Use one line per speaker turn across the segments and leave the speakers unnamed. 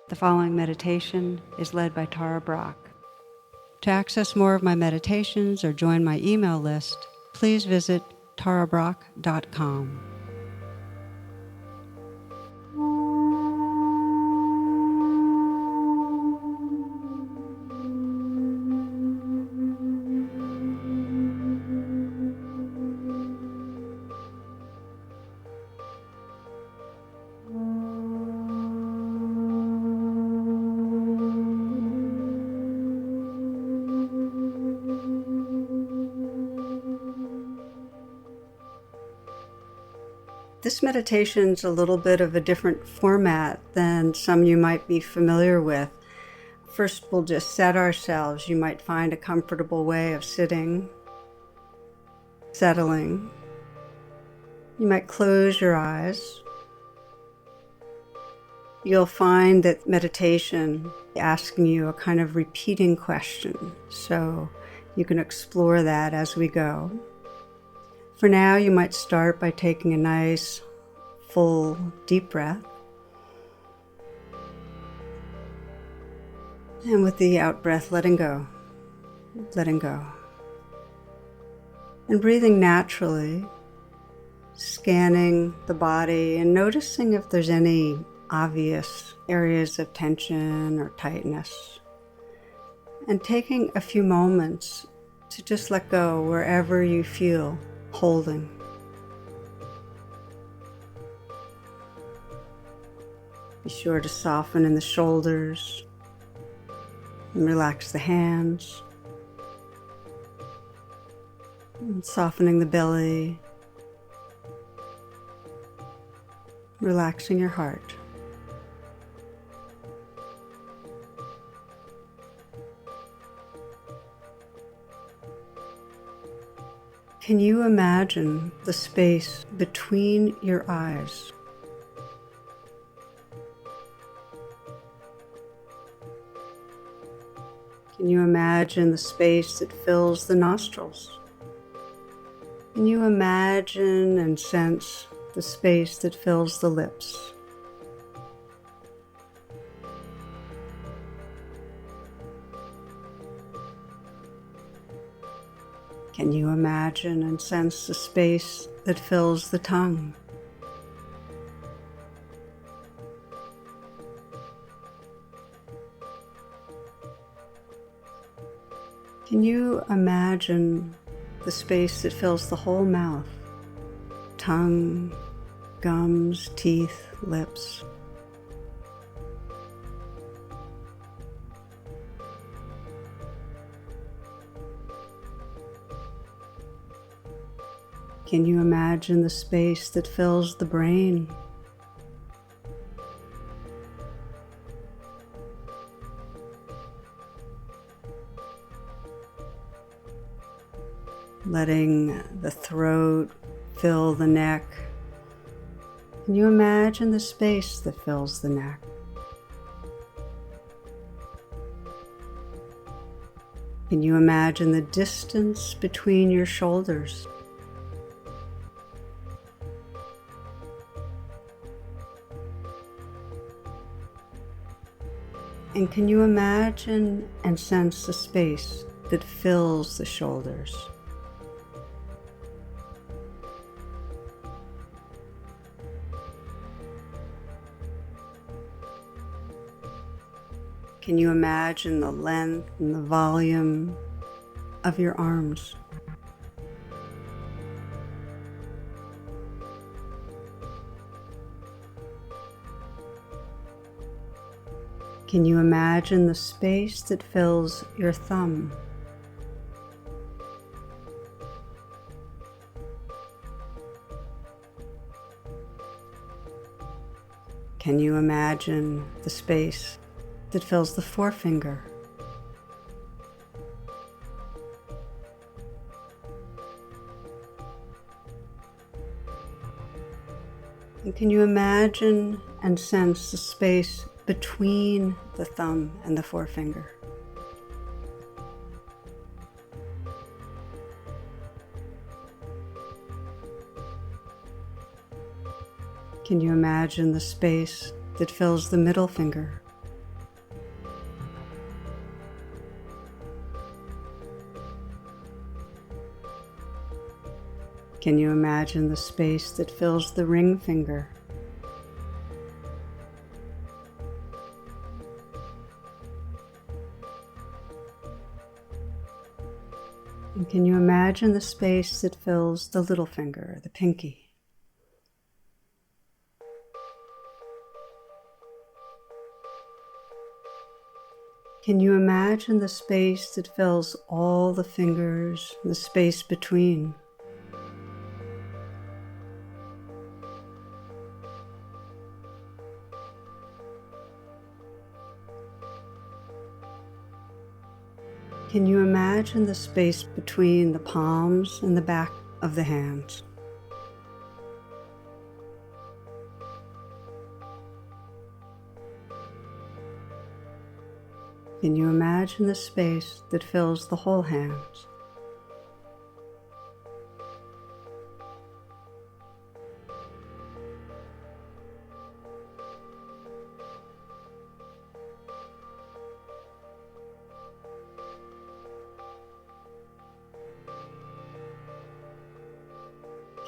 The following meditation is led by Tara Brach. To access more of my meditations or join my email list, please visit tarabrach.com. This meditation is a little bit of a different format than some you might be familiar with. First, we'll just set ourselves. You might find a comfortable way of sitting, settling. You might close your eyes. You'll find that meditation asking you a kind of repeating question, so you can explore that as we go. For now, you might start by taking a nice, full, deep breath. And with the out breath, letting go, letting go. And breathing naturally, scanning the body and noticing if there's any obvious areas of tension or tightness. And taking a few moments to just let go wherever you feel holding. Be sure to soften in the shoulders and relax the hands. And softening the belly, relaxing your heart. Can you imagine the space between your eyes? Can you imagine the space that fills the nostrils? Can you imagine and sense the space that fills the lips? Can you imagine and sense the space that fills the tongue? Can you imagine the space that fills the whole mouth? Tongue, gums, teeth, lips. Can you imagine the space that fills the brain? Letting the throat fill the neck. Can you imagine the space that fills the neck? Can you imagine the distance between your shoulders? And can you imagine and sense the space that fills the shoulders? Can you imagine the length and the volume of your arms? Can you imagine the space that fills your thumb? Can you imagine the space that fills the forefinger? And can you imagine and sense the space between the thumb and the forefinger? Can you imagine the space that fills the middle finger? Can you imagine the space that fills the ring finger? And can you imagine the space that fills the little finger, the pinky? Can you imagine the space that fills all the fingers, the space between? Can you imagine the space between the palms and the back of the hands? Can you imagine the space that fills the whole hands?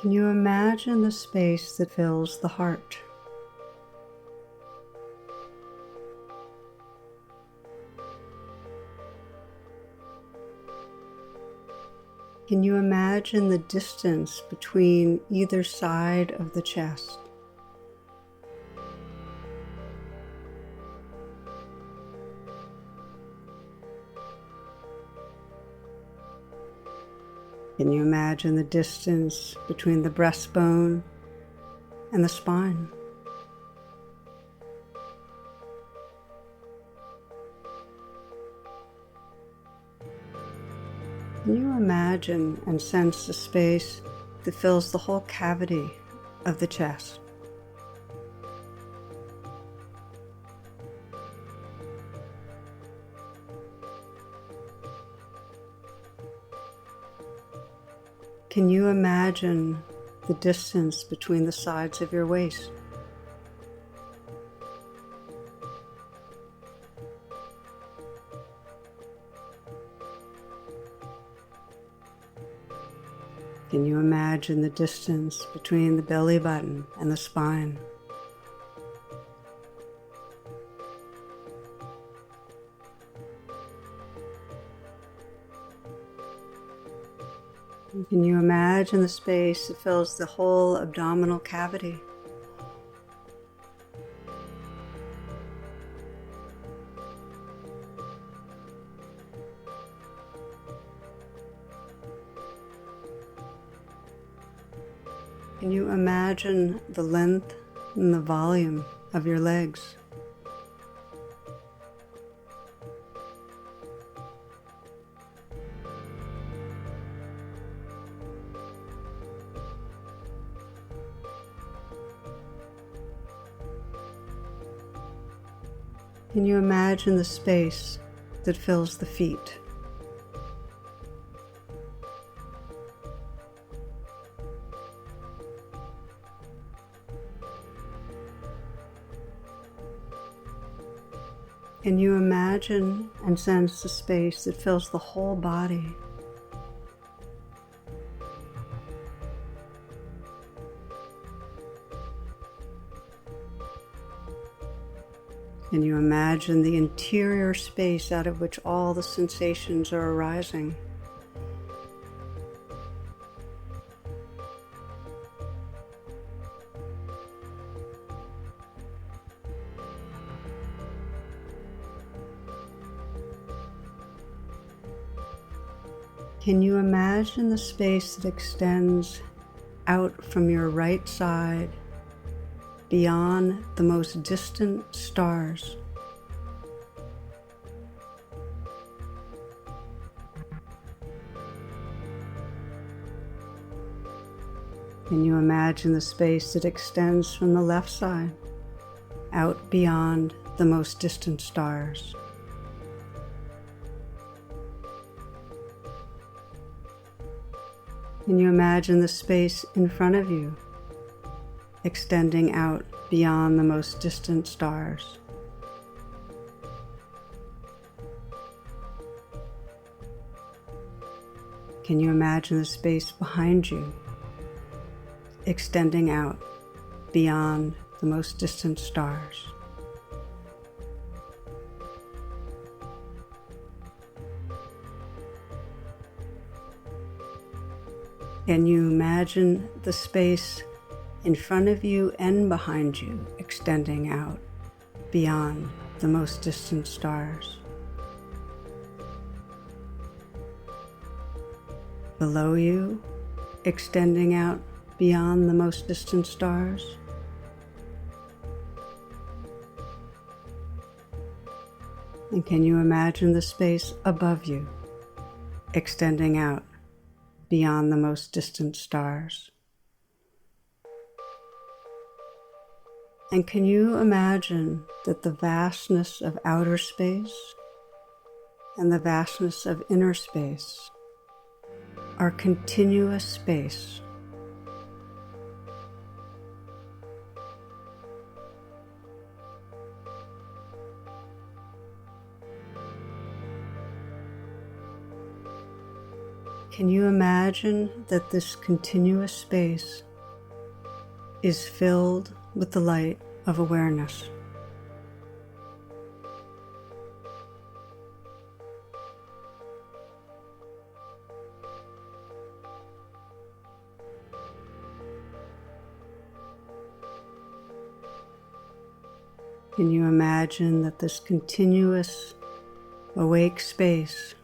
Can you imagine the space that fills the heart? Can you imagine the distance between either side of the chest? Can you imagine the distance between the breastbone and the spine? Can you imagine and sense the space that fills the whole cavity of the chest? Can you imagine the distance between the sides of your waist? Can you imagine the distance between the belly button and the spine? And can you imagine the space that fills the whole abdominal cavity? Can you imagine the length and the volume of your legs? Can you imagine the space that fills the feet? Can you imagine and sense the space that fills the whole body? Can you imagine the interior space out of which all the sensations are arising? Can you imagine the space that extends out from your right side beyond the most distant stars? Can you imagine the space that extends from the left side out beyond the most distant stars? Can you imagine the space in front of you extending out beyond the most distant stars? Can you imagine the space behind you extending out beyond the most distant stars. Can you imagine the space in front of you and behind you extending out beyond the most distant stars? Below you, extending out beyond the most distant stars? And can you imagine the space above you, extending out beyond the most distant stars? And can you imagine that the vastness of outer space and the vastness of inner space are continuous space? Can you imagine that this continuous space is filled with the light of awareness? Can you imagine that this continuous awake space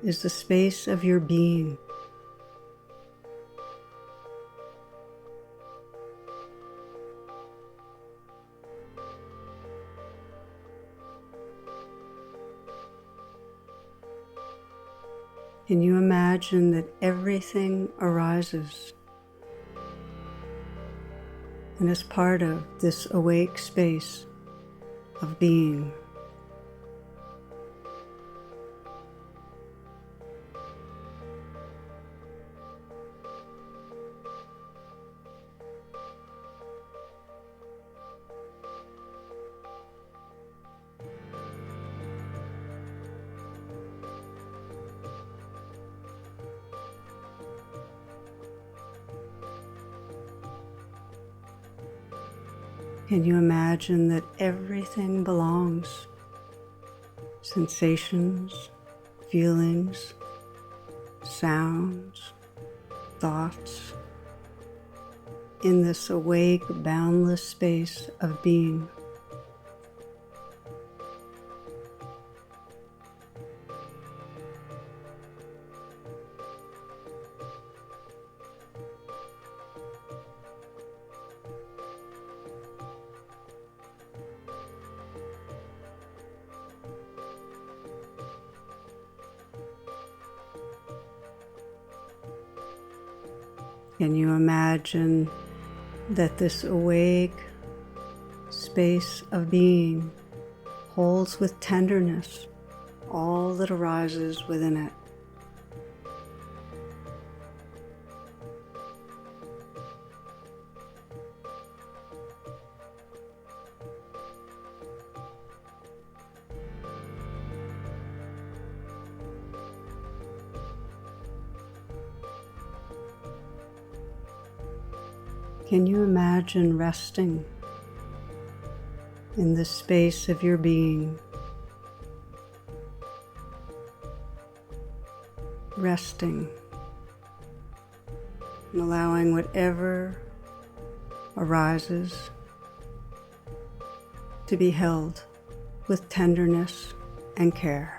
is the space of your being? Can you imagine that everything arises and is part of this awake space of being? Can you imagine that everything belongs? Sensations, feelings, sounds, thoughts, in this awake, boundless space of being. Can you imagine that this awake space of being holds with tenderness all that arises within it? Can you imagine resting in the space of your being? Resting and allowing whatever arises to be held with tenderness and care.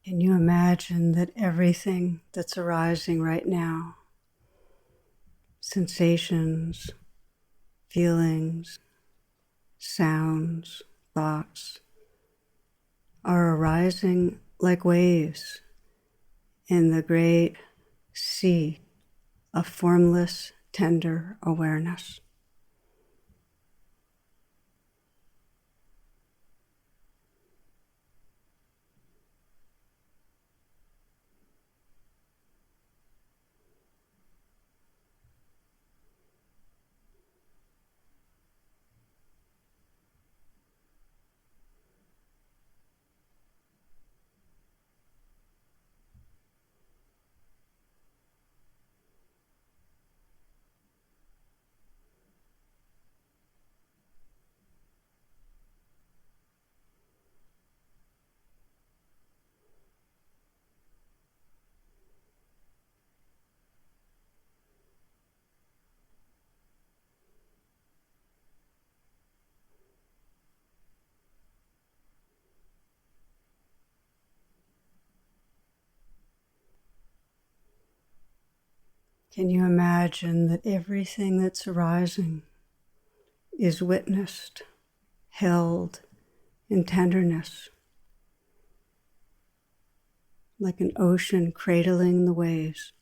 Can you imagine that everything that's arising right now, sensations, feelings, sounds, thoughts, are arising like waves in the great sea of formless, tender awareness? Can you imagine that everything that's arising is witnessed, held in tenderness, like an ocean cradling the waves?